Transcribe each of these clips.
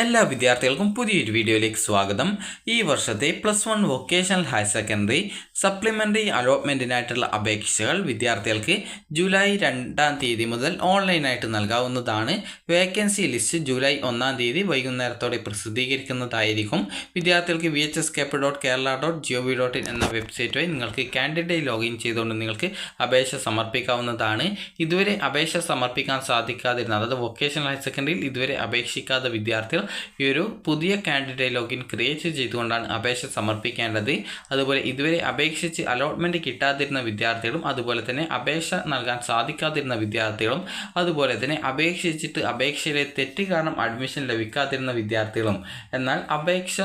എല്ലാ വിദ്യാർത്ഥികൾക്കും പുതിയൊരു വീഡിയോയിലേക്ക് സ്വാഗതം. ഈ വർഷത്തെ +1 വൊക്കേഷണൽ ഹയർ സെക്കൻഡറി സപ്ലിമെൻ്ററി അലോട്ട്മെൻറ്റിനായിട്ടുള്ള അപേക്ഷകൾ വിദ്യാർത്ഥികൾക്ക് ജൂലൈ 2-ാം തീയതി മുതൽ ഓൺലൈനായിട്ട് നൽകാവുന്നതാണ്. വേക്കൻസി ലിസ്റ്റ് ജൂലൈ 1-ാം തീയതി വൈകുന്നേരത്തോടെ പ്രസിദ്ധീകരിക്കുന്നതായിരിക്കും. വിദ്യാർത്ഥികൾക്ക് vhskepper.kerala.gov.in എന്ന വെബ്സൈറ്റ് വഴി നിങ്ങൾക്ക് കാൻഡിഡേറ്റ് ലോഗിൻ ചെയ്തുകൊണ്ട് നിങ്ങൾക്ക് അപേക്ഷ സമർപ്പിക്കാവുന്നതാണ്. ഇതുവരെ അപേക്ഷ സമർപ്പിക്കാൻ സാധിക്കാതിരുന്ന, അതായത് വൊക്കേഷണൽ ഹയർ സെക്കൻഡറിയിൽ ഇതുവരെ അപേക്ഷിക്കാത്ത വിദ്യാർത്ഥികൾ ഈ ഒരു പുതിയ കാൻഡിഡേറ്റ് ലോഗിൻ ക്രിയേറ്റ് ചെയ്തുകൊണ്ടാണ് അപേക്ഷ സമർപ്പിക്കേണ്ടത്. അതുപോലെ ഇതുവരെ അപേക്ഷിച്ച് അലോട്ട്മെൻറ്റ് കിട്ടാതിരുന്ന വിദ്യാർത്ഥികളും, അതുപോലെ തന്നെ അപേക്ഷ നൽകാൻ സാധിക്കാതിരുന്ന വിദ്യാർത്ഥികളും, അതുപോലെ തന്നെ അപേക്ഷിച്ചിട്ട് അപേക്ഷയിലെ തെറ്റ് കാരണം അഡ്മിഷൻ ലഭിക്കാതിരുന്ന വിദ്യാർത്ഥികളും, എന്നാൽ അപേക്ഷ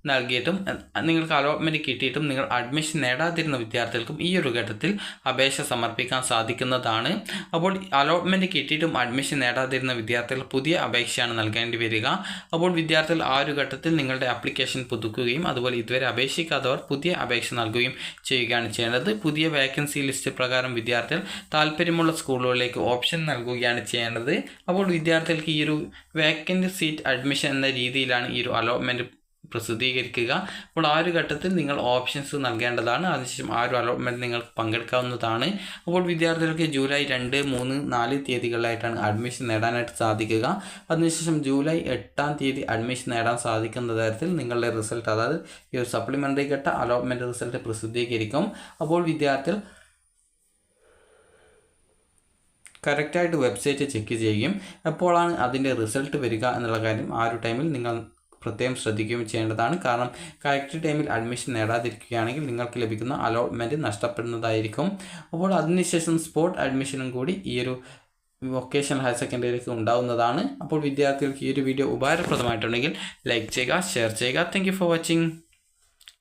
നൽകിയിട്ടും നിങ്ങൾക്ക് അലോട്ട്മെൻറ്റ് കിട്ടിയിട്ടും നിങ്ങൾ അഡ്മിഷൻ നേടാതിരുന്ന വിദ്യാർത്ഥികൾക്കും ഈ ഒരു ഘട്ടത്തിൽ അപേക്ഷ സമർപ്പിക്കാൻ സാധിക്കുന്നതാണ്. അപ്പോൾ അലോട്ട്മെൻറ്റ് കിട്ടിയിട്ടും അഡ്മിഷൻ നേടാതിരുന്ന വിദ്യാർത്ഥികൾ പുതിയ അപേക്ഷയാണ് നൽകേണ്ടി വരിക. അപ്പോൾ വിദ്യാർത്ഥികൾ ആ ഒരു ഘട്ടത്തിൽ നിങ്ങളുടെ ആപ്ലിക്കേഷൻ പുതുക്കുകയും അതുപോലെ ഇതുവരെ അപേക്ഷിക്കാത്തവർ പുതിയ അപേക്ഷ നൽകുകയും ചെയ്യുകയാണ് ചെയ്യേണ്ടത്. പുതിയ വേക്കൻസി ലിസ്റ്റ് പ്രകാരം വിദ്യാർത്ഥികൾ താല്പര്യമുള്ള സ്കൂളുകളിലേക്ക് ഓപ്ഷൻ നൽകുകയാണ് ചെയ്യേണ്ടത്. അപ്പോൾ വിദ്യാർത്ഥികൾക്ക് ഈ ഒരു വേക്കൻറ്റ് സീറ്റ് അഡ്മിഷൻ എന്ന രീതിയിലാണ് ഈ ഒരു അലോട്ട്മെൻറ്റ് പ്രസിദ്ധീകരിക്കുക. അപ്പോൾ ആ ഒരു ഘട്ടത്തിൽ നിങ്ങൾ ഓപ്ഷൻസ് നൽകേണ്ടതാണ്. അതിനുശേഷം ആ ഒരു അലോട്ട്മെൻറ്റ് നിങ്ങൾക്ക് പങ്കെടുക്കാവുന്നതാണ്. അപ്പോൾ വിദ്യാർത്ഥികൾക്ക് ജൂലൈ 2, 3, 4 തീയതികളിലായിട്ടാണ് അഡ്മിഷൻ നേടാനായിട്ട് സാധിക്കുക. അതിനുശേഷം ജൂലൈ 8-ാം തീയതി അഡ്മിഷൻ നേടാൻ സാധിക്കുന്ന തരത്തിൽ നിങ്ങളുടെ റിസൾട്ട്, അതായത് ഈ ഒരു സപ്ലിമെൻ്ററി ഘട്ട അലോട്ട്മെൻറ്റ് റിസൾട്ട് പ്രസിദ്ധീകരിക്കും. അപ്പോൾ വിദ്യാർത്ഥികൾ കറക്റ്റായിട്ട് വെബ്സൈറ്റ് ചെക്ക് ചെയ്യും. എപ്പോഴാണ് അതിൻ്റെ റിസൾട്ട് വരിക എന്നുള്ള കാര്യം ആ ഒരു ടൈമിൽ നിങ്ങൾ പ്രത്യേകം ശ്രദ്ധിക്കുകയും ചെയ്യേണ്ടതാണ്. കാരണം കറക്റ്റ് ടൈമിൽ അഡ്മിഷൻ നേടാതിരിക്കുകയാണെങ്കിൽ നിങ്ങൾക്ക് ലഭിക്കുന്ന അലോട്ട്മെൻറ്റ് നഷ്ടപ്പെടുന്നതായിരിക്കും. അപ്പോൾ അതിനുശേഷം സ്പോട്ട് അഡ്മിഷനും കൂടി ഈ ഒരു വൊക്കേഷണൽ ഹയർ സെക്കൻഡറിയിലേക്ക് ഉണ്ടാവുന്നതാണ്. അപ്പോൾ വിദ്യാർത്ഥികൾക്ക് ഈ ഒരു വീഡിയോ ഉപകാരപ്രദമായിട്ടുണ്ടെങ്കിൽ ലൈക്ക് ചെയ്യുക, ഷെയർ ചെയ്യുക. Thank you for watching.